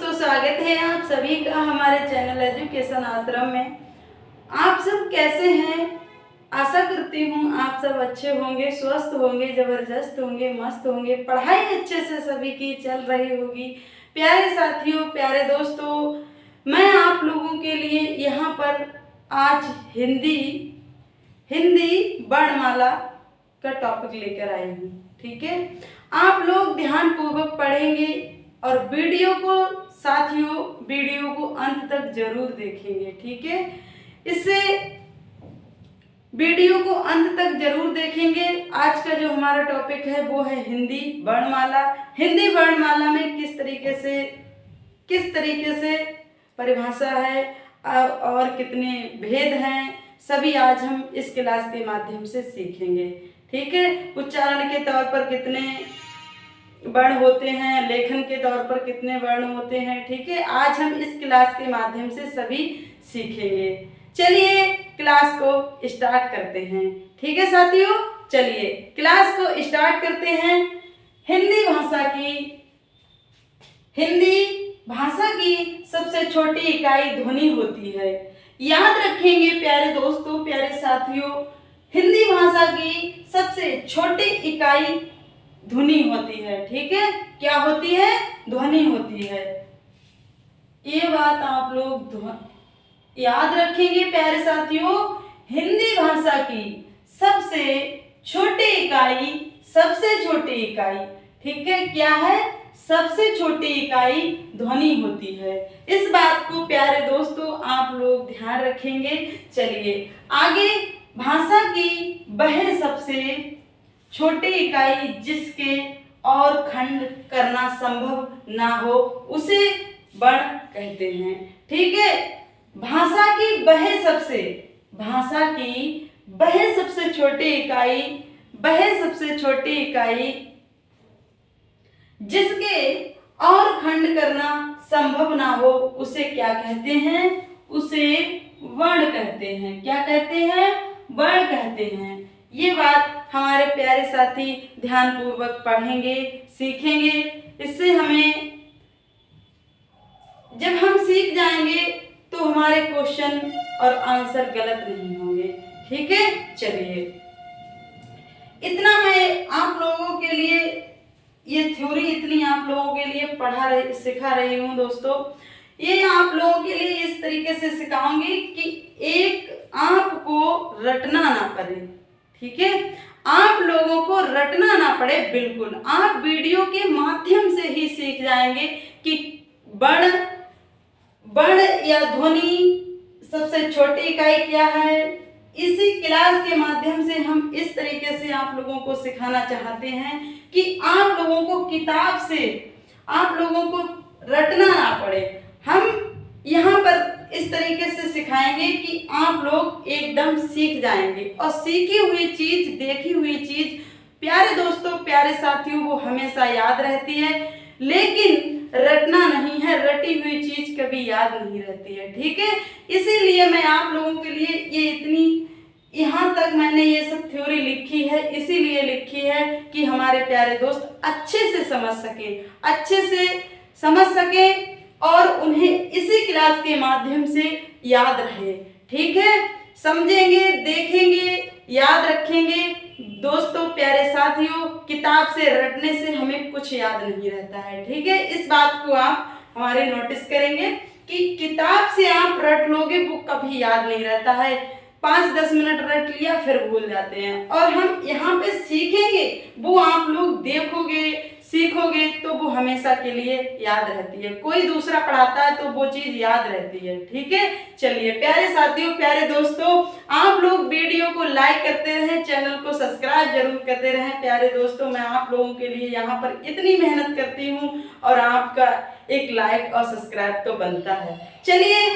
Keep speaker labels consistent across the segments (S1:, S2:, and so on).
S1: दोस्तों, स्वागत है आप सभी का हमारे चैनल एजुकेशन आश्रम में। आप सब कैसे हैं? आशा करती हूँ आप सब अच्छे होंगे, स्वस्थ होंगे, जबरदस्त होंगे, मस्त होंगे। पढ़ाई अच्छे से सभी की चल रही होगी। प्यारे साथियों, प्यारे दोस्तों, मैं आप लोगों के लिए यहाँ पर आज हिंदी वर्णमाला का टॉपिक लेकर आई हूँ। ठीक है, आप लोग ध्यान पूर्वक पढ़ेंगे और वीडियो को अंत तक जरूर देखेंगे। ठीक है, इससे वीडियो को अंत तक जरूर देखेंगे। आज का जो हमारा टॉपिक है वो है हिंदी वर्णमाला। हिंदी वर्णमाला में किस तरीके से परिभाषा है और कितने भेद हैं, सभी आज हम इस क्लास के माध्यम से सीखेंगे। ठीक है, उच्चारण के तौर पर कितने वर्ण होते हैं, लेखन के तौर पर कितने वर्ण होते हैं। ठीक है, आज हम इस क्लास के माध्यम से सभी सीखेंगे। चलिए क्लास को स्टार्ट करते हैं। ठीक है साथियों, चलिए क्लास को स्टार्ट करते हैं। हिंदी भाषा की सबसे छोटी इकाई ध्वनि होती है। याद रखेंगे प्यारे दोस्तों, प्यारे साथियों, हिंदी भाषा की सबसे छोटी इकाई ध्वनि होती है। ठीक है, क्या होती है? ध्वनि होती है। ये बात आप लोग याद रखेंगे प्यारे साथियों। हिंदी भाषा की सबसे छोटी इकाई, ठीक है, क्या है? सबसे छोटी इकाई ध्वनि होती है। इस बात को प्यारे दोस्तों आप लोग ध्यान रखेंगे। चलिए आगे, भाषा की वह सबसे छोटी इकाई जिसके और खंड करना संभव ना हो उसे वर्ण कहते हैं। ठीक है, भाषा की वह सबसे छोटी इकाई जिसके और खंड करना संभव ना हो उसे क्या कहते हैं? उसे वर्ण कहते हैं। क्या कहते हैं? वर्ण कहते हैं। ये बात हमारे प्यारे साथी ध्यान पूर्वक पढ़ेंगे, सीखेंगे। इससे हमें जब हम सीख जाएंगे तो हमारे क्वेश्चन और आंसर गलत नहीं होंगे। ठीक है, चलिए इतना मैं आप लोगों के लिए ये थ्योरी इतनी आप लोगों के लिए सिखा रही हूँ दोस्तों। ये आप लोगों के लिए इस तरीके से सिखाऊंगी कि एक आपको रटना ना पड़े। ठीक है, आप लोगों को रटना ना पड़े, बिल्कुल आप वीडियो के माध्यम से ही सीख जाएंगे कि वर्ण या ध्वनि सबसे छोटी इकाई क्या है। इसी क्लास के माध्यम से हम इस तरीके से आप लोगों को सिखाना चाहते हैं कि आप लोगों को किताब से आप लोगों को रटना ना पड़े। हम यहाँ पर इस तरीके से सिखाएंगे कि आप लोग एकदम सीख जाएंगे और सीखी हुई चीज, देखी हुई चीज प्यारे दोस्तों, प्यारे साथियों, वो हमेशा याद रहती है, लेकिन रटना नहीं है। रटी हुई चीज कभी याद नहीं रहती है। ठीक है, इसीलिए मैं आप लोगों के लिए ये इतनी यहाँ तक मैंने ये सब थ्योरी लिखी है, इसीलिए लिखी है कि हमारे प्यारे दोस्त अच्छे से समझ सके और उन्हें इसी क्लास के माध्यम से याद रहे। ठीक है, समझेंगे, देखेंगे, याद रखेंगे। दोस्तों, प्यारे साथियों, किताब से रटने से हमें कुछ याद नहीं रहता है। ठीक है, इस बात को आप हमारे नोटिस करेंगे कि किताब से आप रट लोगे, वो कभी याद नहीं रहता है। 5-10 मिनट रट लिया फिर भूल जाते हैं। और हम यहाँ पे सीखेंगे, वो आप लोग देखोगे, सीखोगे तो वो हमेशा के लिए याद रहती है। कोई दूसरा पढ़ाता है तो वो चीज याद रहती है। ठीक है, चलिए प्यारे साथियों, प्यारे दोस्तों, आप लोग वीडियो को लाइक करते रहें, चैनल को सब्सक्राइब जरूर करते रहें। प्यारे दोस्तों, मैं आप लोगों के लिए यहाँ पर इतनी मेहनत करती हूँ और आपका एक लाइक और सब्सक्राइब तो बनता है। चलिए,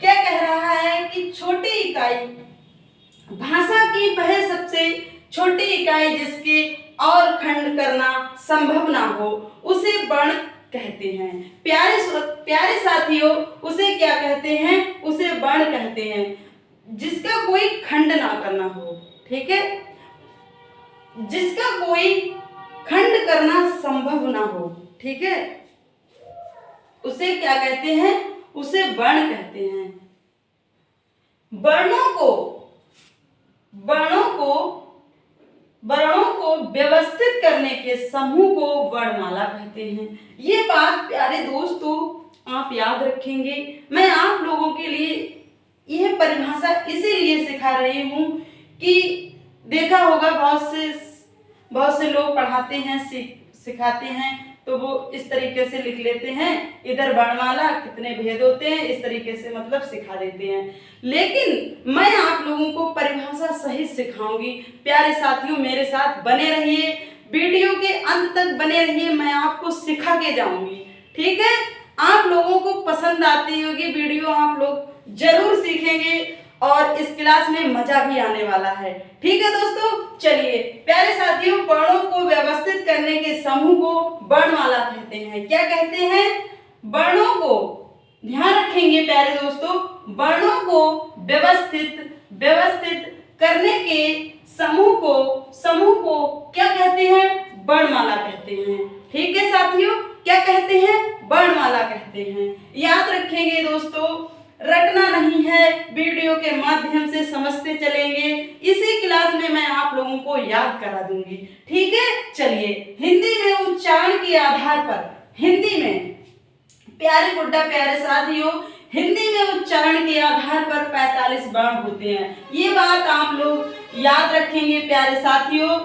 S1: क्या कह रहा है कि छोटी इकाई, भाषा की वह सबसे छोटी इकाई जिसके और खंड करना संभव ना हो उसे वर्ण कहते हैं। प्यारे साथियों, उसे क्या कहते हैं? उसे वर्ण कहते हैं, जिसका कोई खंड ना करना हो। ठीक है, जिसका कोई खंड करना संभव ना हो। ठीक है, उसे क्या कहते हैं? उसे वर्ण कहते हैं। वर्णों को व्यवस्थित करने के समूह को वर्णमाला कहते हैं। ये बात प्यारे दोस्तों आप याद रखेंगे। मैं आप लोगों के लिए यह परिभाषा इसीलिए सिखा रही हूँ कि देखा होगा बहुत से लोग पढ़ाते हैं, सिखाते हैं, तो वो इस तरीके से लिख लेते हैं, इधर वर्णमाला कितने भेद होते हैं, इस तरीके से मतलब सिखा देते हैं। लेकिन मैं आप लोगों को परिभाषा सही सिखाऊंगी। प्यारे साथियों मेरे साथ बने रहिए, वीडियो के अंत तक बने रहिए, मैं आपको सिखा के जाऊंगी। ठीक है, आप लोगों को पसंद आती होगी वीडियो, आप लोग जरूर सीखेंगे और इस क्लास में मजा भी आने वाला है। ठीक है दोस्तों, चलिए प्यारे साथियों, वर्णों को व्यवस्थित करने के समूह को वर्णमाला कहते हैं। क्या कहते हैं? वर्णों को, ध्यान रखेंगे प्यारे दोस्तों, वर्णों को व्यवस्थित करने के समूह को क्या कहते हैं? वर्णमाला कहते हैं। ठीक है साथियों, क्या कहते हैं? वर्णमाला कहते हैं। याद रखेंगे दोस्तों, रटना नहीं है, वीडियो के माध्यम से समझते चलेंगे। इसी क्लास में मैं आप लोगों को याद करा दूंगी। ठीक है, चलिए हिंदी में उच्चारण के आधार पर, हिंदी में प्यारे गुड्डा प्यारे साथियों, हिंदी में उच्चारण के आधार पर 45 वर्ण होते हैं। ये बात आप लोग याद रखेंगे प्यारे साथियों,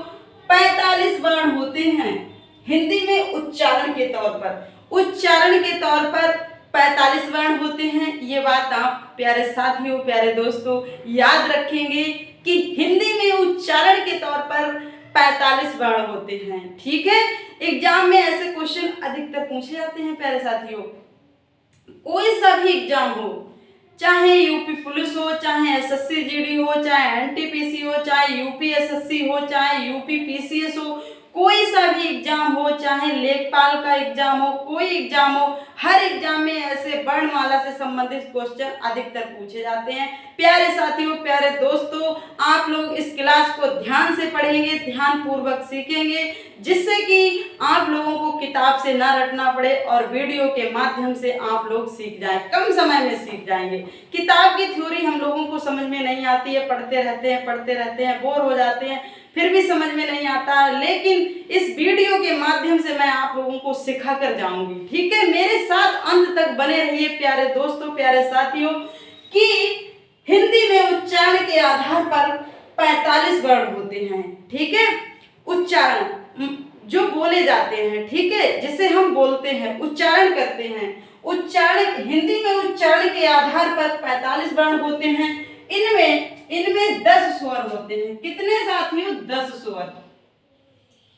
S1: 45 वर्ण होते हैं हिंदी में उच्चारण के तौर पर। उच्चारण के तौर पर 45 वर्ण होते हैं। ये बात आप प्यारे साथियों प्यारे दोस्तों याद रखेंगे कि हिंदी में उच्चारण के तौर पर 45 वर्ण होते हैं। ठीक है, एग्जाम में ऐसे क्वेश्चन अधिकतर पूछे जाते हैं प्यारे साथियों। कोई सा भी एग्जाम हो, चाहे यूपी पुलिस हो, चाहे एसएससी जीडी हो, चाहे एनटीपीसी हो, चाहे यूपी एसएससी हो, चाहे यूपी पीसीएस हो, कोई सा भी एग्जाम हो, चाहे लेखपाल का एग्जाम हो, कोई एग्जाम हो, हर एग्जाम में ऐसे वर्णमाला से संबंधित क्वेश्चन अधिकतर पूछे जाते हैं। प्यारे साथियों प्यारे दोस्तों, आप लोग इस क्लास को ध्यान से पढ़ेंगे, ध्यान पूर्वक सीखेंगे, जिससे कि आप लोगों को किताब से ना रटना पड़े और वीडियो के माध्यम से आप लोग सीख जाएं, कम समय में सीख जाएंगे। किताब की थ्योरी हम लोगों को समझ में नहीं आती है, पढ़ते रहते हैं, बोर हो जाते हैं, फिर भी समझ में नहीं आता, लेकिन इस वीडियो के माध्यम से मैं आप लोगों को सिखा कर जाऊंगी। ठीक है, मेरे साथ अंत तक बने रहिए प्यारे दोस्तों प्यारे साथियों, कि हिंदी में उच्चारण के आधार पर 45 वर्ण होते हैं। ठीक है, उच्चारण जो बोले जाते हैं, ठीक है, जिसे हम बोलते हैं, उच्चारण करते हैं, उच्चारण हिंदी में उच्चारण के आधार पर 45 वर्ण होते हैं। इनमें 10 स्वर होते हैं। कितने साथियों? 10 स्वर।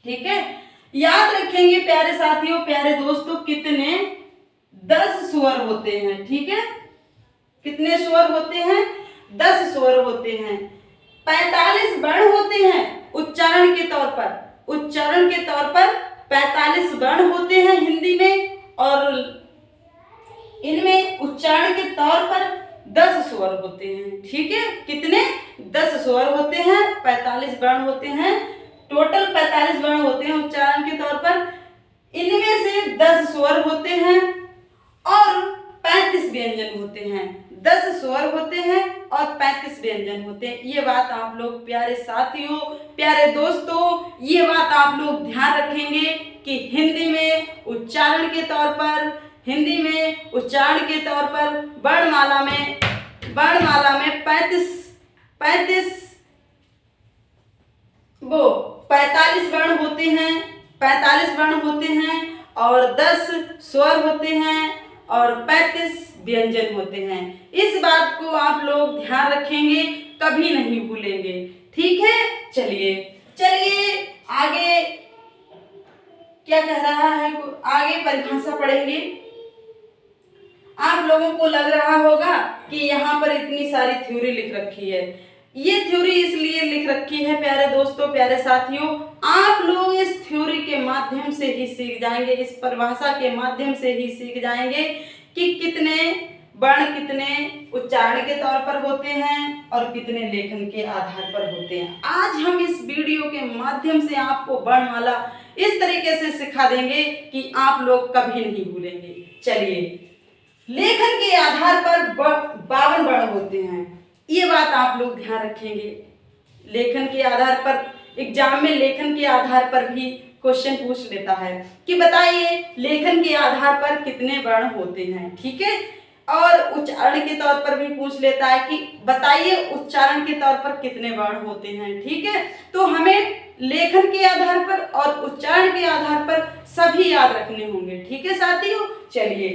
S1: ठीक है, याद रखेंगे प्यारे साथियों प्यारे दोस्तों, कितने? 10 स्वर होते हैं। ठीक है, कितने स्वर होते हैं? 10 स्वर होते हैं। 45 वर्ण होते हैं उच्चारण के तौर पर। उच्चारण के तौर पर 45 वर्ण होते हैं हिंदी में, और इनमें उच्चारण के तौर पर 10 स्वर होते हैं। ठीक है, कितने? 10 स्वर होते हैं, 45 वर्ण होते हैं, टोटल 45 वर्ण होते हैं उच्चारण के तौर पर। इनमें से 10 स्वर होते हैं और 35 व्यंजन होते हैं। 10 स्वर होते हैं और 35 व्यंजन होते हैं। ये बात आप लोग प्यारे साथियों प्यारे दोस्तों, ये बात आप लोग ध्यान रखेंगे कि हिंदी में उच्चारण के तौर पर वर्णमाला में 45 वर्ण होते हैं, 45 वर्ण होते हैं और 10 स्वर होते हैं और 35 व्यंजन होते हैं। इस बात को आप लोग ध्यान रखेंगे, कभी नहीं भूलेंगे। ठीक है, चलिए आगे क्या कह रहा है, आगे परिभाषा पढ़ेंगे। आप लोगों को लग रहा होगा कि यहाँ पर इतनी सारी थ्योरी लिख रखी है। ये थ्योरी इसलिए लिख रखी है प्यारे दोस्तों प्यारे साथियों, आप लोग इस थ्योरी के माध्यम से ही सीख जाएंगे, इस परिभाषा के माध्यम से ही सीख जाएंगे कि कितने वर्ण कितने उच्चारण के तौर पर होते हैं और कितने लेखन के आधार पर होते हैं। आज हम इस वीडियो के माध्यम से आपको वर्णमाला इस तरीके से सिखा देंगे कि आप लोग कभी नहीं भूलेंगे। चलिए, लेखन के आधार पर 52 वर्ण होते हैं, ये बात आप लोग ध्यान रखेंगे। लेखन के आधार पर एग्जाम में लेखन के आधार पर भी क्वेश्चन पूछ लेता है कि बताइए लेखन के आधार पर कितने वर्ण होते हैं, ठीक है। और उच्चारण के तौर पर भी पूछ लेता है कि बताइए उच्चारण के तौर पर कितने वर्ण होते हैं, ठीक है। तो हमें लेखन के आधार पर और उच्चारण के आधार पर सभी याद रखने होंगे, ठीक है साथियों। चलिए,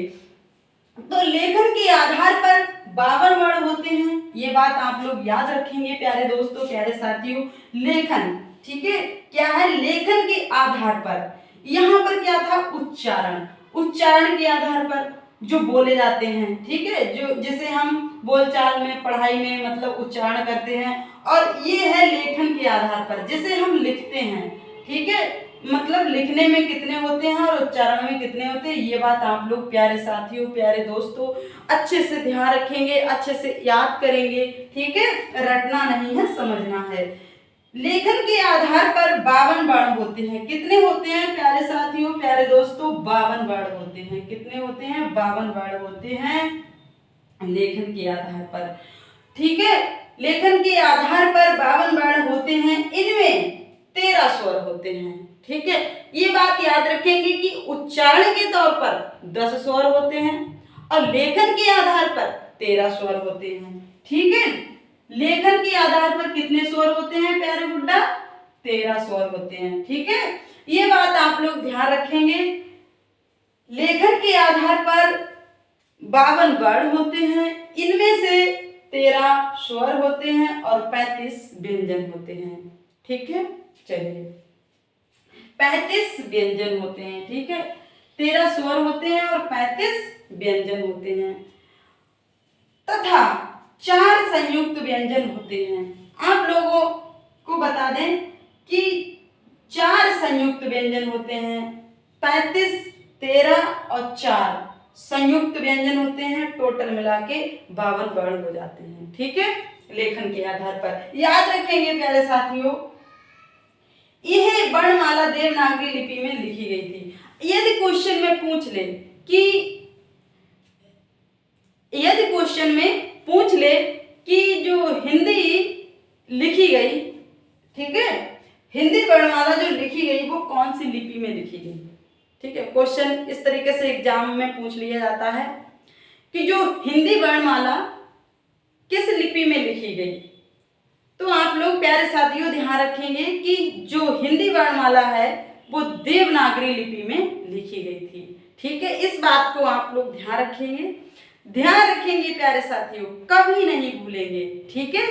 S1: तो लेखन के आधार पर 52 वर्ण होते हैं, ये बात आप लोग याद रखेंगे प्यारे दोस्तों, प्यारे साथियों। लेखन, ठीक है, क्या है, लेखन के आधार पर, यहाँ पर क्या था, उच्चारण, उच्चारण के आधार पर जो बोले जाते हैं, ठीक है, जो जिसे हम बोलचाल में, पढ़ाई में मतलब उच्चारण करते हैं। और ये है लेखन के आधार पर जिसे हम लिखते हैं, ठीक है, मतलब लिखने में कितने होते हैं और उच्चारण में कितने होते हैं। ये बात आप लोग प्यारे साथियों, प्यारे दोस्तों अच्छे से ध्यान रखेंगे, अच्छे से याद करेंगे, ठीक है, रटना नहीं है, समझना है। लेखन के आधार पर 52 वर्ण होते हैं, कितने होते हैं प्यारे साथियों, प्यारे दोस्तों, 52 वर्ण होते हैं। कितने होते हैं, 52 वर्ण होते हैं लेखन के आधार पर, ठीक है। लेखन के आधार पर 52 वर्ण होते हैं, इनमें 13 स्वर होते हैं, ठीक है। ये बात याद रखेंगे कि उच्चारण के तौर पर 10 स्वर होते हैं और लेखन के आधार पर 13 स्वर होते हैं, ठीक है। लेखन के आधार पर कितने स्वर होते हैं प्यारे गुड्डा, 13 स्वर होते हैं, ठीक है। ये बात आप लोग ध्यान रखेंगे। लेखन के आधार पर 52 वर्ण होते हैं, इनमें से 13 स्वर होते हैं और 35 व्यंजन होते हैं, ठीक है। चलिए, 35 व्यंजन होते हैं, ठीक है, 13 स्वर होते हैं और 35 व्यंजन होते हैं तथा 4 संयुक्त व्यंजन होते हैं। आप लोगों को बता दें कि 4 संयुक्त व्यंजन होते हैं, 35, 13 और 4 संयुक्त व्यंजन होते हैं, टोटल मिला के 52 वर्ण हो जाते हैं, ठीक है। लेखन के आधार पर याद रखेंगे प्यारे साथियों। यह वर्णमाला देवनागरी लिपि में लिखी गई थी। यदि क्वेश्चन में पूछ ले कि यदि क्वेश्चन में पूछ ले कि जो हिंदी लिखी गई, ठीक है, हिंदी वर्णमाला जो लिखी गई वो कौन सी लिपि में लिखी गई, ठीक है। क्वेश्चन इस तरीके से एग्जाम में पूछ लिया जाता है कि जो हिंदी वर्णमाला किस लिपि में लिखी गई। तो आप लोग प्यारे साथियों ध्यान रखेंगे कि जो हिंदी वर्णमाला है वो देवनागरी लिपि में लिखी गई थी, ठीक है। इस बात को आप लोग ध्यान रखेंगे, ध्यान रखेंगे प्यारे साथियों, कभी नहीं भूलेंगे, ठीक है।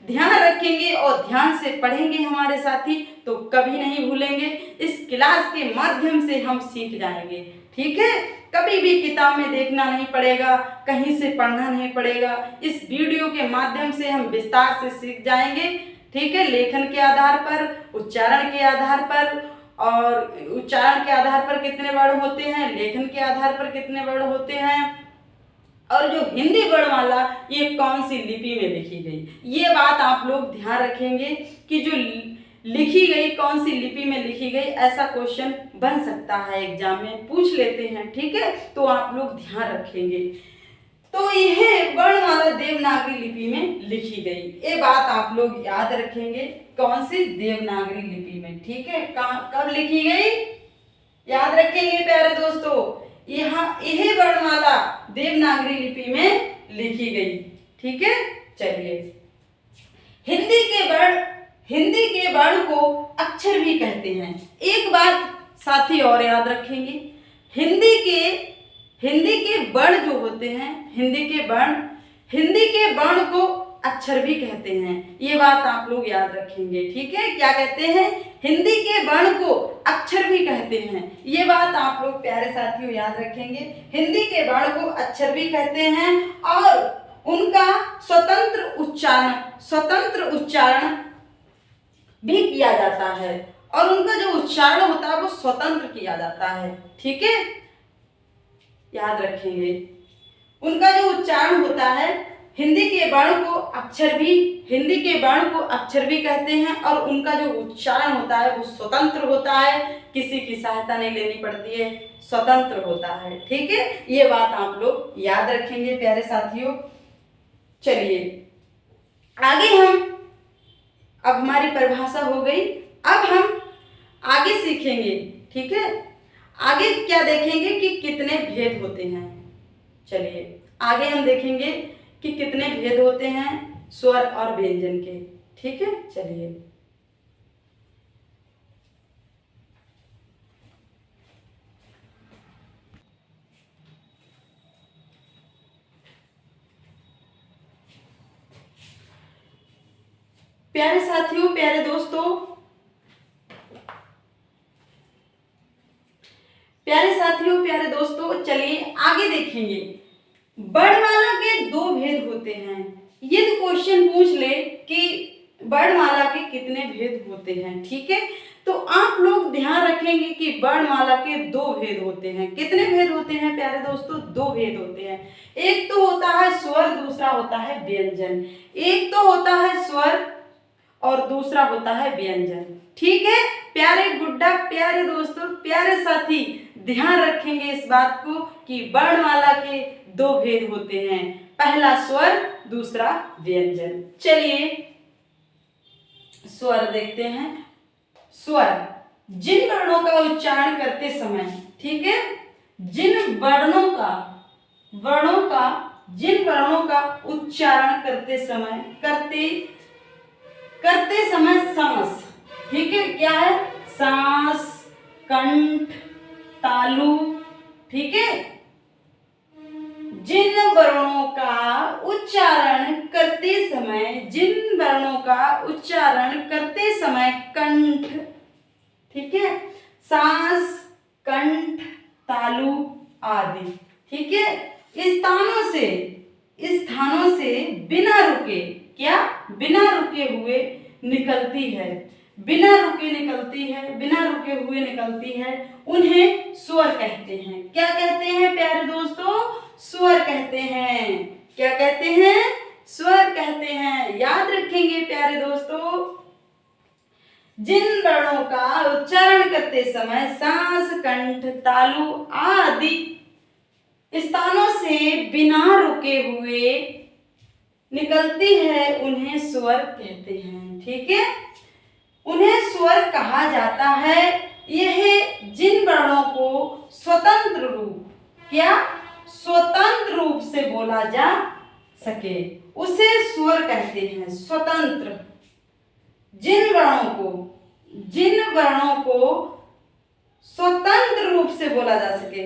S1: ध्यान रखेंगे और ध्यान से पढ़ेंगे हमारे साथी तो कभी नहीं भूलेंगे। इस क्लास के माध्यम से हम सीख जाएंगे, ठीक है। कभी भी किताब में देखना नहीं पड़ेगा, कहीं से पढ़ना नहीं पड़ेगा। इस वीडियो के माध्यम से हम विस्तार से सीख जाएंगे, ठीक है। लेखन के आधार पर, उच्चारण के आधार पर, और उच्चारण के आधार पर कितने वर्ण होते हैं, लेखन के आधार पर कितने वर्ण होते हैं, और जो हिंदी वर्णमाला ये कौन सी लिपि में लिखी गई। ये बात आप लोग ध्यान रखेंगे कि जो लिखी गई कौन सी लिपि में लिखी गई, ऐसा क्वेश्चन बन सकता है, एग्जाम में पूछ लेते हैं, ठीक है। तो आप लोग ध्यान रखेंगे। तो यह वर्णमाला देवनागरी लिपि में लिखी गई, ये बात आप लोग याद रखेंगे, कौन सी, देवनागरी लिपि में, ठीक है। कब लिखी गई, याद रखेंगे प्यारे दोस्तों, यहाँ यह वर्णमाला देवनागरी लिपि में लिखी गई, ठीक है। चलिए, हिंदी के वर्ण को अक्षर भी कहते हैं। एक बात साथी और याद रखेंगे, हिंदी के वर्ण जो होते हैं, हिंदी के वर्ण को अक्षर भी कहते हैं। ये बात आप लोग याद रखेंगे, ठीक है। क्या कहते हैं, हिंदी के वर्ण को अक्षर भी कहते हैं। ये बात आप लोग प्यारे साथियों याद रखेंगे, हिंदी के वर्ण को अक्षर भी कहते हैं और उनका स्वतंत्र उच्चारण भी किया जाता है, और उनका जो उच्चारण होता है वो स्वतंत्र किया जाता है, ठीक है, याद रखेंगे। उनका जो उच्चारण होता है, हिंदी के वर्ण को अक्षर भी कहते हैं, और उनका जो उच्चारण होता है वो स्वतंत्र होता है, किसी की सहायता नहीं लेनी पड़ती है, स्वतंत्र होता है। ठीक है, ये बात आप लोग याद रखेंगे प्यारे साथियों। चलिए आगे अब हमारी परिभाषा हो गई, अब हम आगे सीखेंगे। ठीक है, आगे क्या देखेंगे कि कितने भेद होते हैं। चलिए आगे हम देखेंगे कि कितने भेद होते हैं स्वर और व्यंजन के। ठीक है, चलिए प्यारे साथियों, प्यारे दोस्तों, चलिए आगे देखेंगे। वर्णमाला के दो भेद होते हैं। यदि क्वेश्चन पूछ ले कि वर्णमाला के कितने भेद होते हैं, ठीक है, तो आप लोग ध्यान रखेंगे कि वर्णमाला के दो भेद होते हैं। कितने भेद होते हैं प्यारे दोस्तों? दो भेद होते हैं। एक तो होता है स्वर, दूसरा होता है व्यंजन। एक तो होता है स्वर और दूसरा होता है व्यंजन। ठीक है प्यारे गुड्डा, प्यारे दोस्तों, प्यारे साथी, ध्यान रखेंगे इस बात को कि वर्णमाला के दो भेद होते हैं, पहला स्वर, दूसरा व्यंजन। चलिए स्वर देखते हैं। स्वर जिन वर्णों का उच्चारण करते समय, ठीक है, जिन वर्णों का उच्चारण करते समय समस, ठीक है, क्या है? सांस, कंठ, तालु, ठीक है, जिन वर्णों का उच्चारण करते समय कंठ, ठीक है, सांस, कंठ, तालु आदि, ठीक है, इस स्थानों से बिना रुके हुए निकलती है, उन्हें स्वर कहते हैं। क्या कहते हैं प्यारे दोस्तों? स्वर कहते हैं। क्या कहते हैं? स्वर कहते हैं। याद रखेंगे प्यारे दोस्तों, जिन वर्णों का उच्चारण करते समय सांस, कंठ, तालु आदि स्थानों से बिना रुके हुए निकलती है, उन्हें स्वर कहते हैं। ठीक है, उन्हें स्वर कहा जाता है। यह जिन वर्णों को स्वतंत्र रूप से बोला जा सके उसे स्वर कहते हैं। स्वतंत्र, जिन वर्णों को स्वतंत्र रूप से बोला जा सके,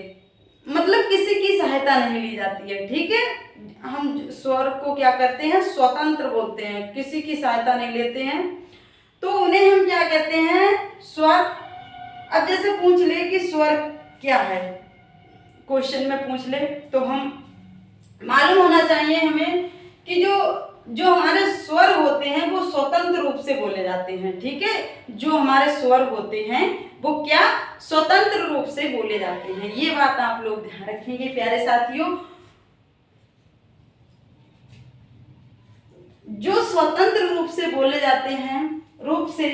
S1: मतलब किसी की सहायता नहीं ली जाती है। ठीक है, हम स्वर को क्या करते हैं? स्वतंत्र बोलते हैं, किसी की सहायता नहीं लेते हैं, तो उन्हें हम क्या कहते हैं? स्वर। अब जैसे पूछ ले कि स्वर क्या है, क्वेश्चन में पूछ ले, तो हम मालूम होना चाहिए हमें कि जो हमारे स्वर होते हैं वो स्वतंत्र रूप से बोले जाते हैं। ठीक है, जो हमारे स्वर होते हैं वो क्या? स्वतंत्र रूप से बोले जाते हैं। ये बात आप लोग ध्यान रखेंगे प्यारे साथियों। जो स्वतंत्र रूप से बोले जाते हैं, रूप से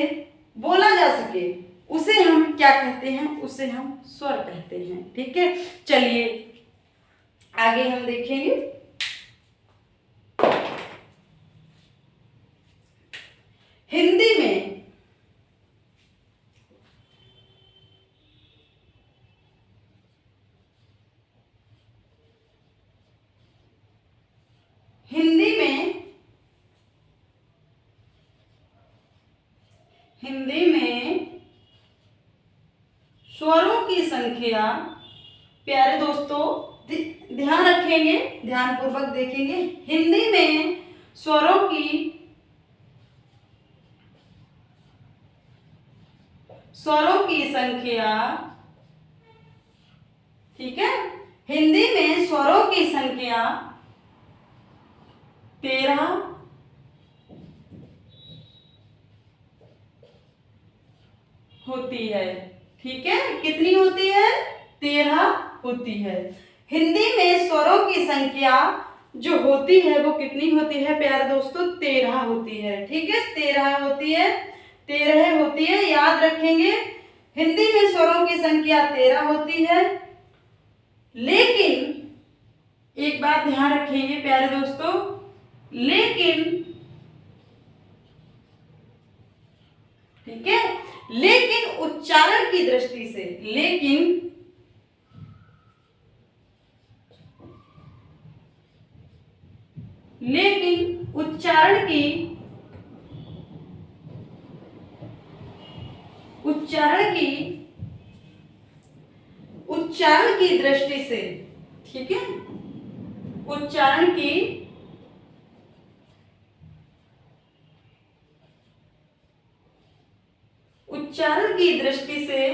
S1: बोला जा सके, उसे हम क्या कहते हैं? उसे हम स्वर कहते हैं। ठीक है, चलिए आगे हम देखेंगे। हिंदी में स्वरों की संख्या, प्यारे दोस्तों ध्यान रखेंगे, ध्यान पूर्वक देखेंगे। हिंदी में स्वरों की संख्या, ठीक है, हिंदी में स्वरों की संख्या 13 होती है। ठीक है, कितनी होती है? 13 होती है। हिंदी में स्वरों की संख्या जो होती है वो कितनी होती है प्यारे दोस्तों? 13 होती है। ठीक है, 13 होती है, 13 होती है, याद रखेंगे। हिंदी में स्वरों की संख्या 13 होती है। लेकिन एक बात ध्यान रखेंगे प्यारे दोस्तों, लेकिन ठीक है, लेकिन उच्चारण की दृष्टि से, लेकिन उच्चारण की दृष्टि से, ठीक है, उच्चारण की दृष्टि से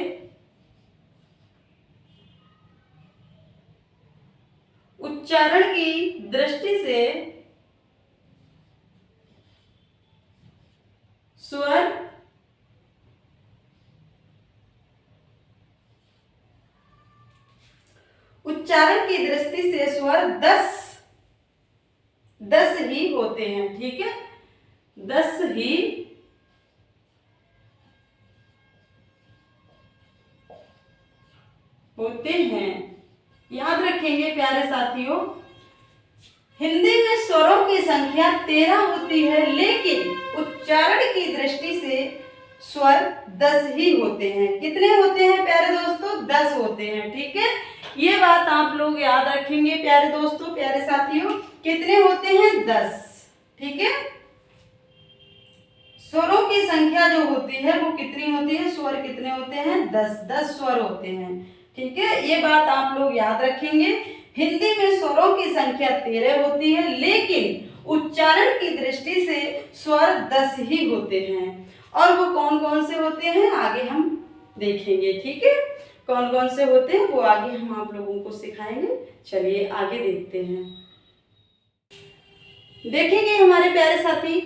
S1: स्वर स्वर 10 ही होते हैं। ठीक है, 10 ही होते हैं। याद रखेंगे प्यारे साथियों, हिंदी में स्वरों की संख्या 13 होती है, लेकिन उच्चारण की दृष्टि से स्वर 10 ही होते हैं। कितने होते हैं प्यारे दोस्तों? 10 होते हैं। ठीक है, ये बात आप लोग याद रखेंगे प्यारे दोस्तों, प्यारे साथियों। कितने होते हैं? 10। ठीक है, स्वरों की संख्या जो होती है वो कितनी होती है? स्वर कितने होते हैं? 10 स्वर होते हैं। ठीक है, ये बात आप लोग याद रखेंगे। हिंदी में स्वरों की संख्या 13 होती है, लेकिन उच्चारण की दृष्टि से स्वर 10 ही होते हैं। और वो कौन कौन से होते हैं आगे हम देखेंगे। ठीक है, कौन कौन से होते हैं वो आगे हम आप लोगों को सिखाएंगे। चलिए आगे देखते हैं, देखेंगे हमारे प्यारे साथी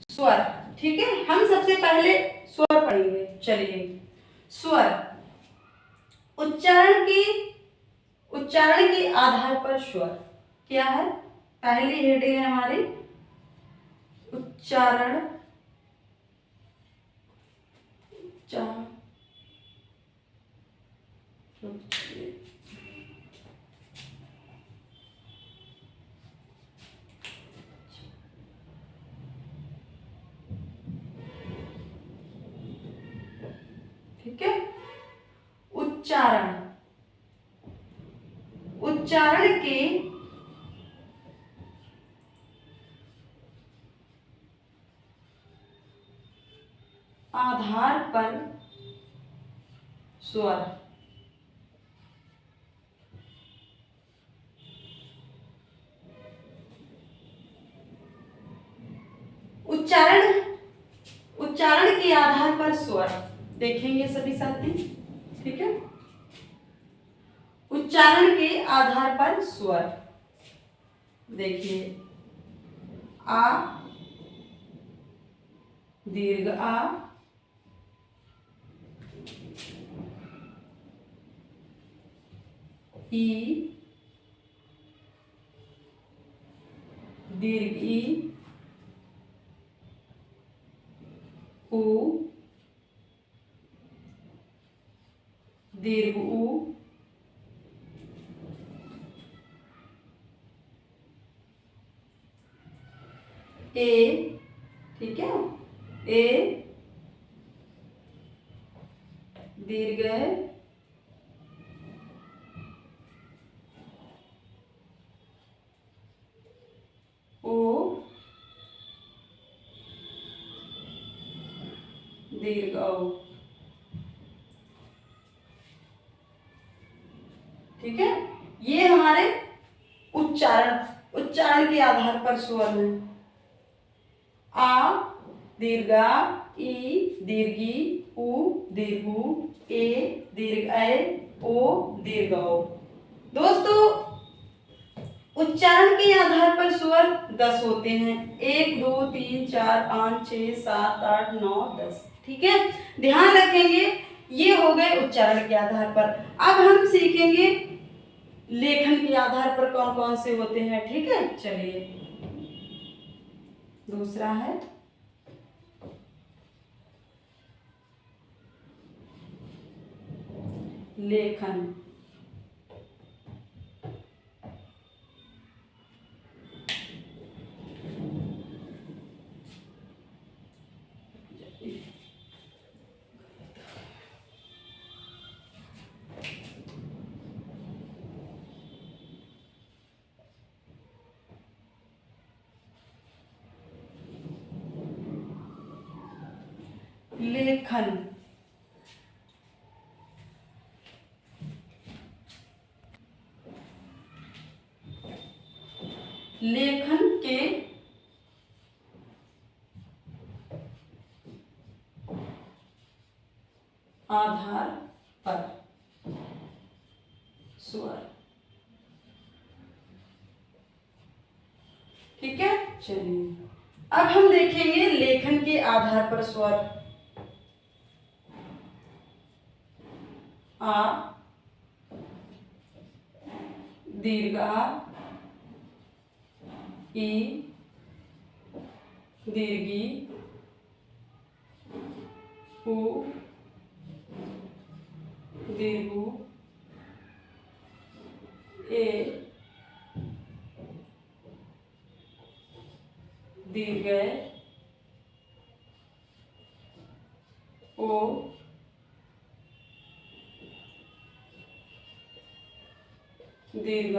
S1: स्वर। ठीक है, हम सबसे पहले स्वर पढ़ेंगे। चलिए, स्वर उच्चारण के आधार पर स्वर क्या है? पहली हेडिंग है हमारी उच्चारण ठीक है, उच्चारण के आधार पर स्वर। उच्चारण के आधार पर स्वर देखेंगे सभी साथी। ठीक है, उच्चारण के आधार पर स्वर देखिए, आ दीर्घ आ, ई दीर्घ ई, उ दीर्घ उ, ए, ठीक है, ए दीर्घ ओ दीर्घ औ। ठीक है, ये हमारे उच्चारण के आधार पर स्वर है। आ दीर्घा, ई दीर्घी, उ दीर्घु, ए दीर्घ ऐ, ओ दीर्घ औ। दोस्तों, उच्चारण के आधार पर स्वर 10 होते हैं। 1 2 3 4 5 6 7 8 9 10। ठीक है, ध्यान रखेंगे, ये हो गए उच्चारण के आधार पर। अब हम सीखेंगे लेखन के आधार पर कौन कौन से होते हैं। ठीक है, चलिए दूसरा है लेखन। लेखन लेखन के आधार पर स्वर। ठीक है, चलिए अब हम देखेंगे लेखन के आधार पर स्वर। आ, दीर्घ आ, ई, दीर्घी, उ, दीर्घ, ए, दीर्घ, ओ, दीर्घ,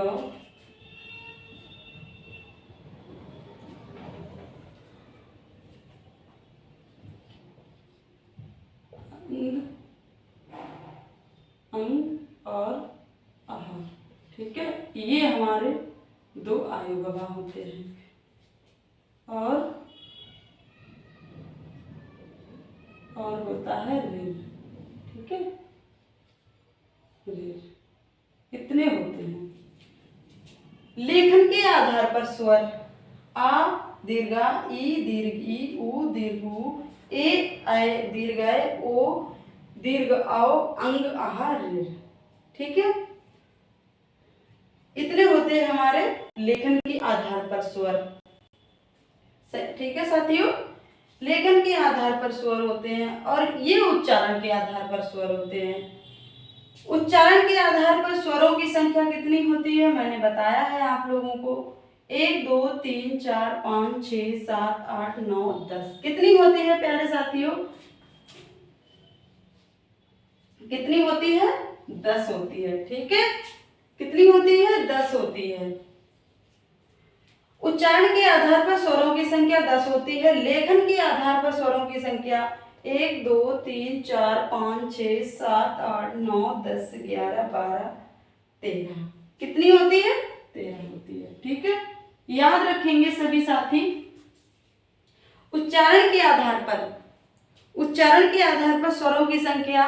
S1: अंग और आह। ठीक है, ये हमारे दो आयुगवा होते हैं। और होता है ऋ। ठीक है, ऋ इतने होते हैं। लेखन के आधार पर स्वर आ, दीर्घा, ई, दीर्घ ई, उ, दीर्घ उ, ए, ऐ, दीर्घ ऐ, ओ, दीर्घ औ, अंग आह, ऋ। ठीक है, इतने होते हैं हमारे लेखन के आधार पर स्वर। ठीक है साथियों, लेखन के आधार पर स्वर होते हैं और ये उच्चारण के आधार पर स्वर होते हैं। उच्चारण के आधार पर स्वरों की संख्या कितनी होती है मैंने बताया है आप लोगों को। 1 2 3 4 5 6 7 8 9 10 कितनी होती है प्यारे साथियों? कितनी होती है? 10 होती है। ठीक है, कितनी होती है? 10 होती है। उच्चारण के आधार पर स्वरों की संख्या 10 होती है। लेखन के आधार पर स्वरों की संख्या 1 2 3 4 5 6 7 8 9 10 11 12 13 कितनी होती है? 13 होती है। ठीक है, याद रखेंगे सभी साथी। उच्चारण के आधार पर स्वरों की संख्या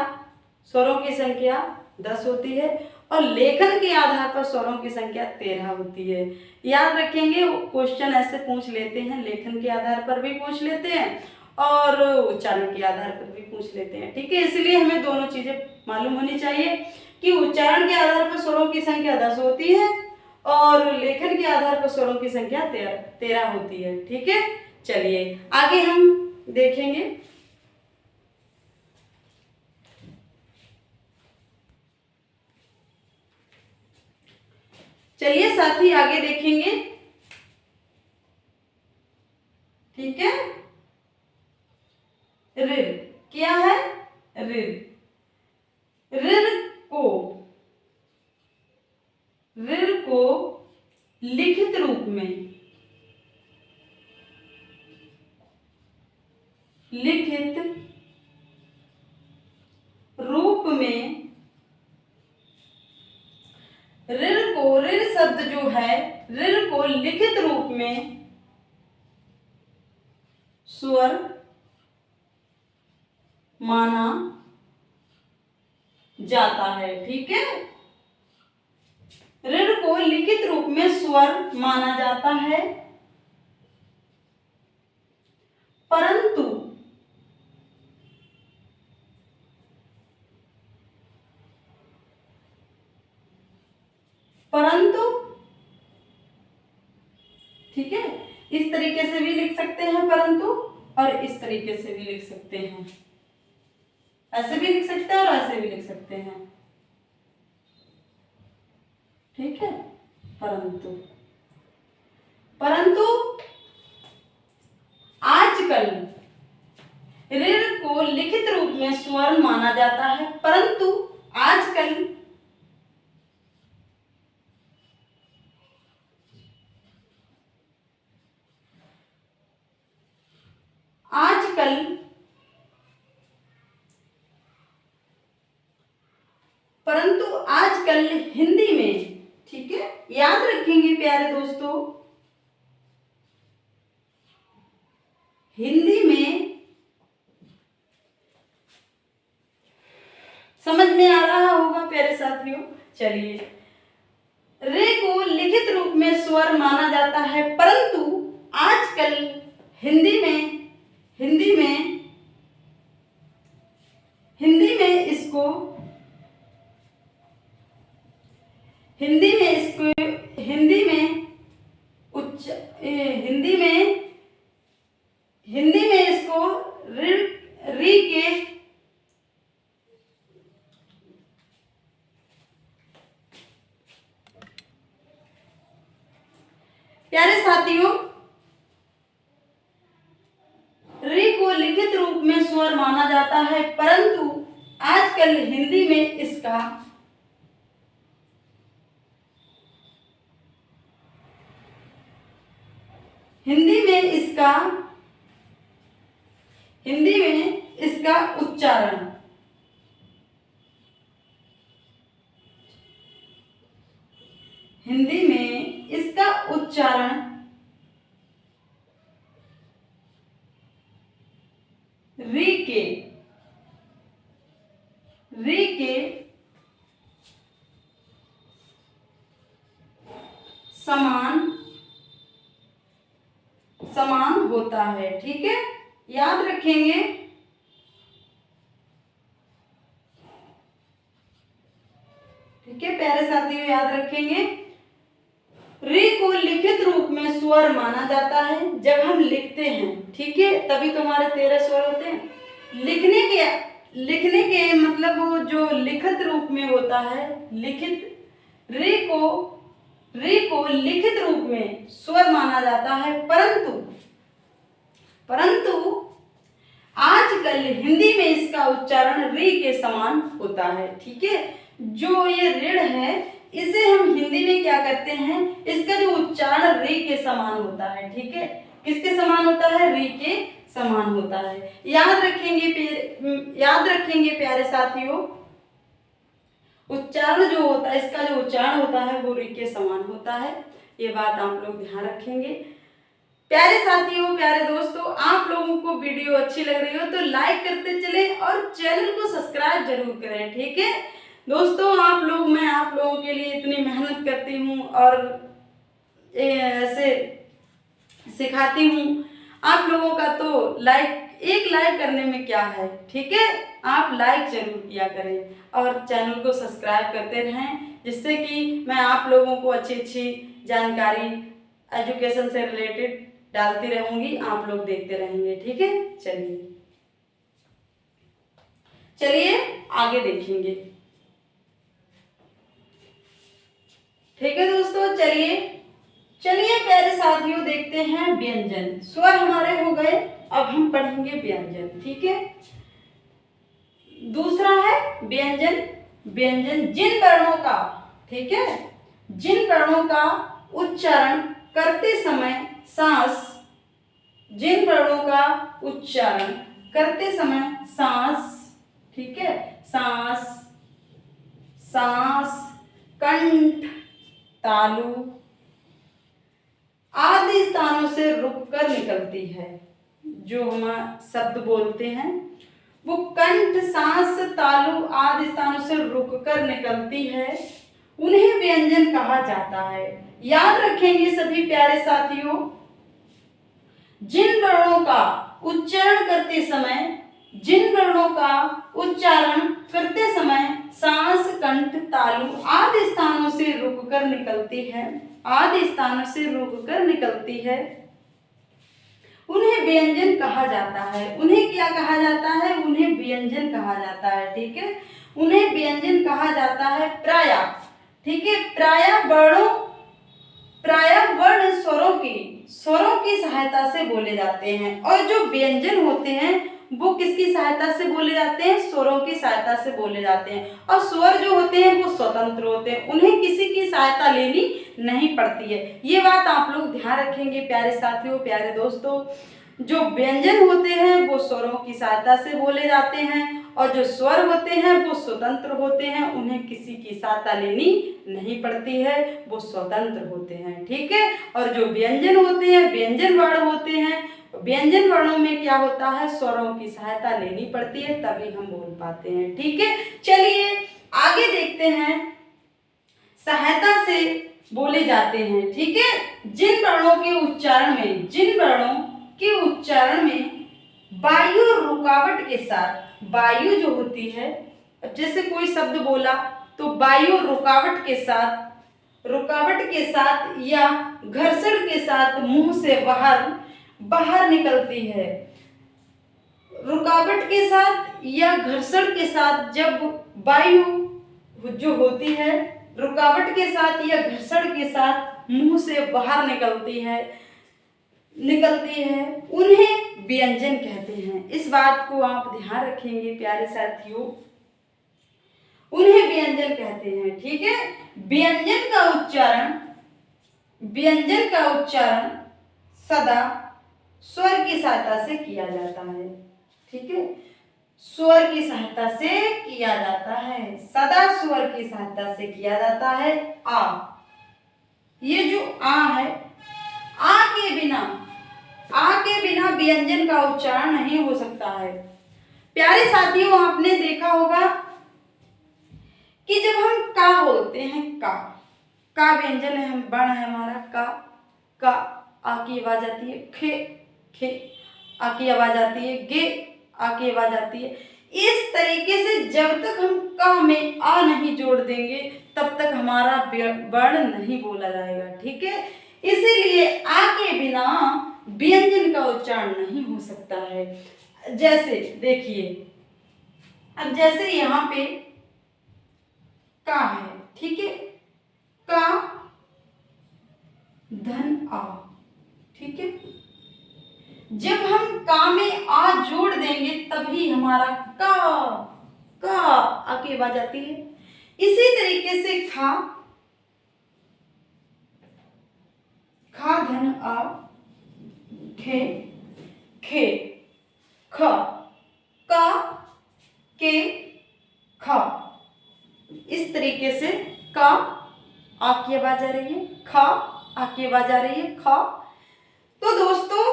S1: 10 होती है और लेखन के आधार पर स्वरों की संख्या 13 होती है। याद रखेंगे, क्वेश्चन ऐसे पूछ लेते हैं, लेखन के आधार पर भी पूछ लेते हैं और उच्चारण के आधार पर भी पूछ लेते हैं। ठीक है, इसलिए हमें दोनों चीजें मालूम होनी चाहिए कि उच्चारण के आधार पर स्वरों की संख्या 10 होती है और लेखन के आधार पर स्वरों की संख्या 13 होती है। ठीक है, चलिए आगे हम देखेंगे। चलिए साथी आगे देखेंगे। ठीक है, ऋ क्या है? ऋ को लिखित रूप में ऋ शब्द जो है, ऋ को लिखित रूप में स्वर माना जाता है। ठीक है, ऋ को लिखित रूप में स्वर माना जाता है, परंतु, ठीक है, इस तरीके से भी लिख सकते हैं परंतु, और इस तरीके से भी लिख सकते हैं, ऐसे भी लिख सकते हैं और ऐसे भी लिख सकते हैं, ठीक है। परंतु, परंतु आजकल ऋण को लिखित रूप में स्वर्ण माना जाता है, परंतु आजकल परंतु आजकल हिंदी में, ठीक है, याद रखेंगे प्यारे दोस्तों, हिंदी में समझ में आ रहा होगा प्यारे साथियों। चलिए, रे को लिखित रूप में स्वर माना जाता है, परंतु आजकल हिंदी में इसको री के प्यारे साथियों, री को लिखित रूप में स्वर माना जाता है, परंतु आजकल हिंदी में इसका उच्चारण री के समान होता है, ठीक है, याद रखेंगे। ठीक है प्यारे साथियों, याद रखेंगे, री को लिखित रूप में स्वर माना जाता है जब हम लिखते हैं, ठीक है, तभी तो हमारे 13 स्वर होते हैं। लिखने के मतलब वो जो लिखित रूप में होता है, री को लिखित रूप में स्वर माना जाता है, परंतु आजकल हिंदी में इसका उच्चारण री के समान होता है, ठीक है। जो ये ऋण है इसे हम हिंदी में क्या करते हैं, इसका जो उच्चारण री के समान होता है, ठीक है, किसके समान होता है, री के समान होता है। याद रखेंगे प्यारे साथियों, उच्चारण जो होता है, इसका जो उच्चारण होता है वो री के समान होता है, ये बात आप लोग ध्यान रखेंगे। प्यारे साथियों, प्यारे दोस्तों, आप लोगों को वीडियो अच्छी लग रही हो तो लाइक करते चले और चैनल को सब्सक्राइब जरूर करें, ठीक है दोस्तों। मैं आप लोगों के लिए इतनी मेहनत करती हूँ और ऐसे सिखाती हूँ, आप लोगों का तो एक लाइक करने में क्या है, ठीक है, आप लाइक जरूर किया करें और चैनल को सब्सक्राइब करते रहें, जिससे कि मैं आप लोगों को अच्छी जानकारी एजुकेशन से रिलेटेड डालती रहूंगी, आप लोग देखते रहेंगे, ठीक है। चलिए आगे देखेंगे, ठीक है दोस्तों। चलिए प्यारे साथियों, देखते हैं व्यंजन। स्वर हमारे हो गए, अब हम पढ़ेंगे व्यंजन, ठीक है। दूसरा है व्यंजन जिन वर्णों का, ठीक है, जिन वर्णों का उच्चारण करते समय सांस, जिन वर्णों का उच्चारण करते समय सांस, ठीक है, सांस, कंठ, तालु आदि स्थानों से रुककर निकलती है। जो हम शब्द बोलते हैं वो कंठ, सांस, तालु आदि स्थानों से रुककर निकलती है, उन्हें व्यंजन कहा जाता है। याद रखेंगे सभी प्यारे साथियों, जिन वर्णों का उच्चारण करते समय सांस, कंठ, तालु आदि स्थानों से रुककर निकलती है, आदि स्थानों से रुककर निकलती है, उन्हें व्यंजन कहा जाता है। उन्हें क्या कहा जाता है? उन्हें व्यंजन कहा जाता है। ठीक है, उन्हें व्यंजन कहा जाता है प्राय। ठीक है, प्राय वर्ण स्वरों की सहायता से बोले जाते हैं, और जो व्यंजन होते हैं वो किसकी सहायता से बोले जाते हैं? स्वरों की सहायता से बोले जाते हैं। और स्वर जो होते हैं वो स्वतंत्र होते हैं, उन्हें किसी की सहायता लेनी नहीं पड़ती है। ये बात आप लोग ध्यान रखेंगे प्यारे साथियों, प्यारे दोस्तों। जो व्यंजन होते हैं वो स्वरों की सहायता से बोले जाते हैं, और जो स्वर होते हैं वो स्वतंत्र होते हैं, उन्हें किसी की सहायता लेनी नहीं पड़ती है, वो स्वतंत्र होते हैं। ठीक है, और जो व्यंजन होते हैं, व्यंजन वर्ण होते हैं, व्यंजन वर्णों में क्या होता है? स्वरों की सहायता लेनी पड़ती है, तभी हम बोल पाते हैं। ठीक है, चलिए आगे देखते हैं। सहायता से बोले जाते हैं। ठीक है, जिन वर्णों के उच्चारण में वायु रुकावट के साथ, वायु जो होती है, जैसे कोई शब्द बोला तो वायु रुकावट के साथ या घर्षण के साथ मुंह से बाहर निकलती है। रुकावट के साथ या घर्षण के साथ जब वायु जो होती है, रुकावट के साथ या घर्षण के साथ मुंह से बाहर निकलती है, उन्हें व्यंजन कहते हैं। इस बात को आप ध्यान रखेंगे प्यारे साथियों, उन्हें व्यंजन कहते हैं। ठीक है, व्यंजन का उच्चारण सदा स्वर की सहायता से किया जाता है। ठीक है, स्वर की सहायता से किया जाता है, सदा स्वर की सहायता से किया जाता है। आ, ये जो आ है, आ के बिना व्यंजन का उच्चारण नहीं हो सकता है। प्यारे साथियों, आपने देखा होगा कि जब हम का बोलते हैं, का व्यंजन है, हम वर्ण है हमारा का, आ की आवाज आती है, खे आ की आवाज आती है, गे आ की आवाज आती है। इस तरीके से जब तक हम का में आ नहीं जोड़ देंगे तब तक हमारा वर्ण नहीं बोला जाएगा। ठीक है, इसीलिए आ के बिना व्यंजन का उच्चारण नहीं हो सकता है। जैसे देखिए, अब जैसे यहाँ पे का है, ठीक है, का धन आ। ठीक है, जब हम का में आ जोड़ देंगे तभी हमारा का आके आवाज आती है। इसी तरीके से खा धन आ, खे ख, का के ख, इस तरीके से का आ की आवाज आ रही है, खा आ की आवाज आ रही है, खा। तो दोस्तों,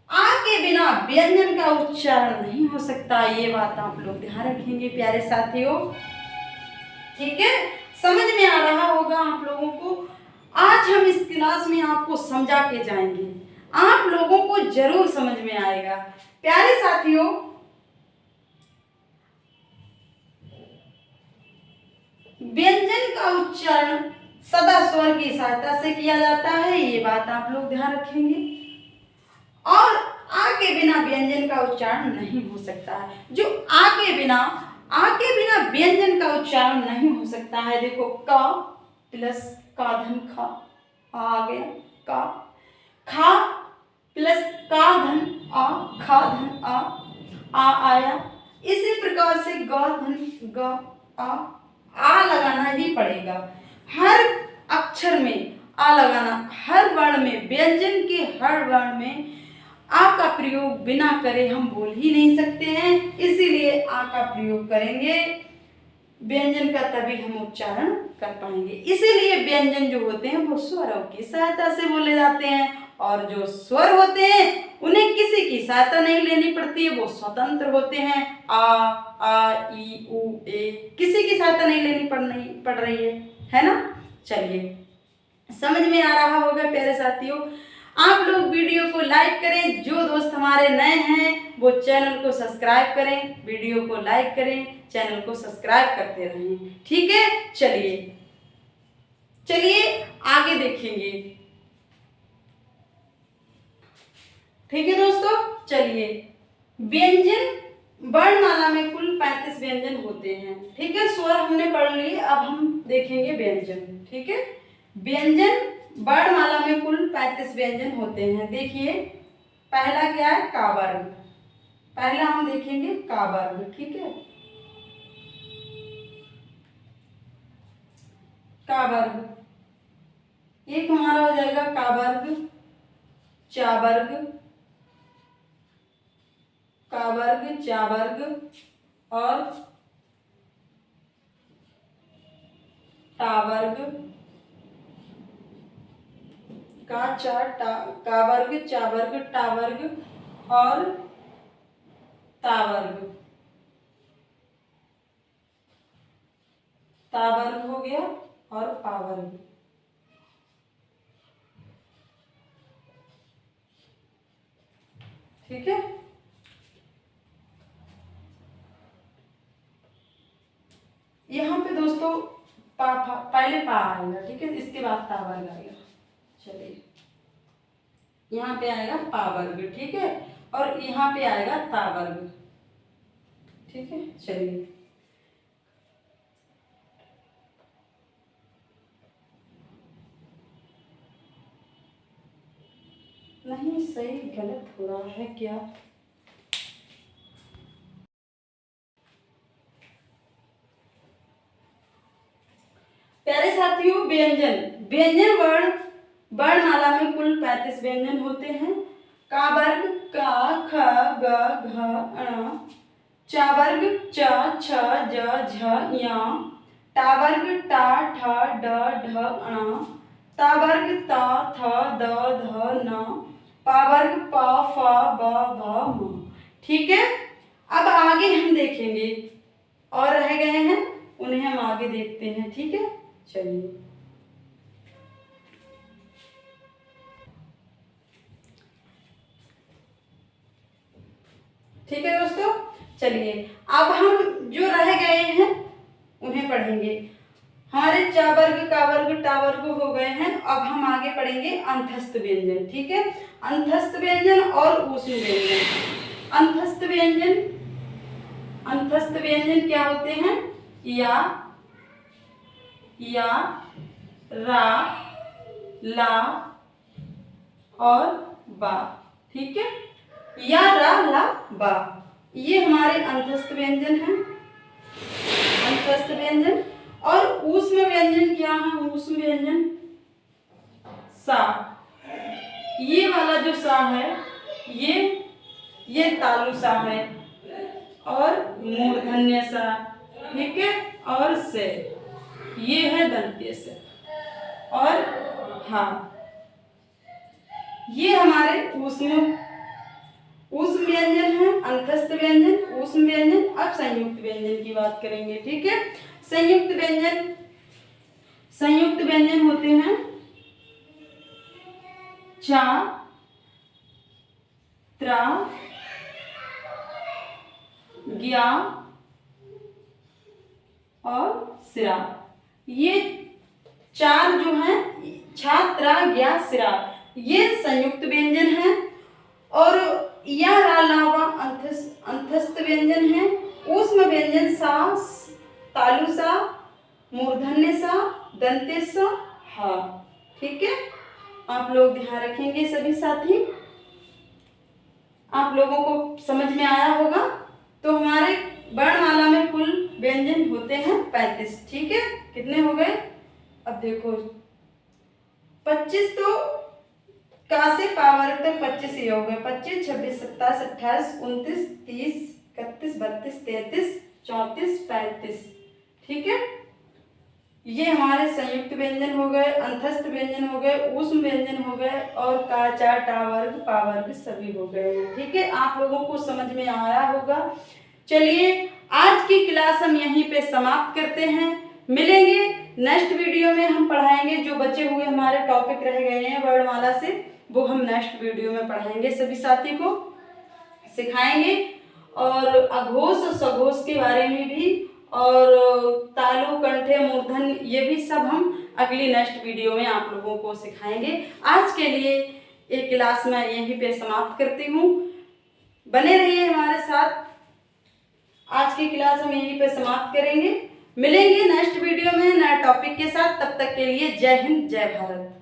S1: आ के बिना व्यंजन का उच्चारण नहीं हो सकता, ये बात आप लोग ध्यान रखेंगे प्यारे साथियों। ठीक है, समझ में आ रहा होगा आप लोगों को। आज हम इस क्लास में आपको समझा के जाएंगे, आप लोगों को जरूर समझ में आएगा। प्यारे साथियों, व्यंजन का उच्चारण सदा स्वर की सहायता से किया जाता है, ये बात आप लोग ध्यान रखेंगे। और आ के बिना व्यंजन का उच्चारण नहीं हो सकता है। जो आ के बिना व्यंजन का उच्चारण नहीं हो सकता है। देखो, का प्लस का धन खा, आ गया का, खा प्लस का धन आ, खा धन आ आया। इसी प्रकार से ग धन ग आ लगाना ही पड़ेगा। हर अक्षर में आ लगाना, हर वर्ण में, व्यंजन के हर वर्ण में आ का प्रयोग बिना करे हम बोल ही नहीं सकते हैं, इसीलिए आ का प्रयोग करेंगे व्यंजन का, तभी हम उच्चारण कर पाएंगे। इसीलिए व्यंजन जो होते हैं वो स्वरों की सहायता से बोले जाते हैं, और जो स्वर होते हैं उन्हें किसी की सहायता नहीं लेनी पड़ती है, वो स्वतंत्र होते हैं। आ ई उ ए, किसी की सहायता नहीं लेनी पड़ रही है ना। चलिए, समझ में आ रहा होगा प्यारे साथियों। आप लोग वीडियो को लाइक करें, जो दोस्त हमारे नए हैं वो चैनल को सब्सक्राइब करें, वीडियो को लाइक करें, चैनल को सब्सक्राइब करते रहें। ठीक है, चलिए आगे देखेंगे। ठीक है दोस्तों, चलिए व्यंजन वर्णमाला में कुल 35 व्यंजन होते हैं। ठीक है, स्वर हमने पढ़ लिए, अब हम देखेंगे व्यंजन। ठीक है, व्यंजन वर्णमाला में कुल 35 व्यंजन होते हैं। देखिए पहला क्या है, का वर्ग। पहला हम देखेंगे का वर्ग। ठीक है, का वर्ग एक हमारा हो जाएगा का वर्ग, चा वर्ग, का वर्ग, चा वर्ग और टा वर्ग, का चा टा, का वर्ग, चा वर्ग, टा वर्ग और ता वर्ग। ता वर्ग हो गया और पा वर्ग। ठीक है, यहाँ पे दोस्तों पहले पा आएगा। ठीक है, इसके बाद ता वर्ग आएगा। चलिए यहाँ पे आएगा पा वर्ग। ठीक है, और यहाँ पे आएगा ता वर्ग। ठीक है, चलिए नहीं, सही गलत हो रहा है क्या? प्यारे साथियों, व्यंजन वर्णमाला में कुल 35 व्यंजन होते हैं। का वर्ग का, ख, ग, घ, ण। चा वर्ग च, छ, ज, झ, ञ। टा वर्ग टा, ठ, ड, ढ, ण। ता वर्ग ता, थ, द, ध, न। पा वर्ग प, फ, ब, भ, म। ठीक है, अब आगे हम देखेंगे और रह गए हैं, उन्हें हम आगे देखते हैं। ठीक है, चलिए ठीक है दोस्तों, चलिए अब हम जो रह गए हैं उन्हें पढ़ेंगे। हमारे चा वर्ग, का वर्ग, टा वर्ग हो गए हैं। अब हम आगे पढ़ेंगे अंतस्थ व्यंजन। ठीक है, अंतस्थ व्यंजन और ऊष्म व्यंजन। अंतस्थ व्यंजन क्या होते हैं? या, रा, ला और बा। ठीक है, या, रा, ला, बा, ये हमारे अंतस्थ व्यंजन हैं। अंतस्थ व्यंजन और ऊष्म व्यंजन क्या है? ऊष्म व्यंजन सा, ये वाला जो सा है ये तालु सा है और मूर्धन्य सा। ठीक है, और से, ये है दंत्य से और हा, ये हमारे ऊष्म व्यंजन है। अंतस्थ व्यंजन, ऊष्म व्यंजन। अब संयुक्त व्यंजन की बात करेंगे। ठीक है, संयुक्त व्यंजन होते हैं चा, त्रा, ज्ञा और सिरा। ये चार जो हैं, छा, त्रा, ज्ञा, सिरा, ये संयुक्त व्यंजन हैं। और या, रा, ला, वा अंतस्थ व्यंजन है। ऊष्म व्यंजन सा, तालु सा, मूर्धन्य सा, दंत्य सा, हा। ठीक है, आप लोग ध्यान रखेंगे सभी साथी। आप लोगों को समझ में आया होगा। तो हमारे वर्णमाला में कुल व्यंजन होते हैं 35। ठीक है, कितने हो गए? अब देखो 25 तो का से पा वर्ग तक 25 ही हो गए। 25, 26, 27, 28, 29, 30, 31, 32, 33, 34, 35। ठीक है, ये हमारे संयुक्त व्यंजन हो गए, अंतस्थ व्यंजन हो गए, ऊष्म व्यंजन हो गए और का, चा, टा वर्ग, पा वर्ग सभी हो गए। ठीक है, आप लोगों को समझ में आया होगा। चलिए आज की क्लास हम यहीं पे समाप्त करते हैं। मिलेंगे नेक्स्ट वीडियो में, हम पढ़ाएंगे जो बचे हुए हमारे टॉपिक रह गए हैं वर्णमाला से, वो हम नेक्स्ट वीडियो में पढ़ाएंगे, सभी साथी को सिखाएंगे। और अघोष और सघोष के बारे में भी, और तालु कंठे मूर्धन, ये भी सब हम अगली नेक्स्ट वीडियो में आप लोगों को सिखाएंगे। आज के लिए एक क्लास मैं यहीं पे समाप्त करती हूँ, बने रहिए हमारे साथ। आज की क्लास हम यहीं पे समाप्त करेंगे, मिलेंगे नेक्स्ट वीडियो में नए टॉपिक के साथ। तब तक के लिए जय हिंद, जय भारत।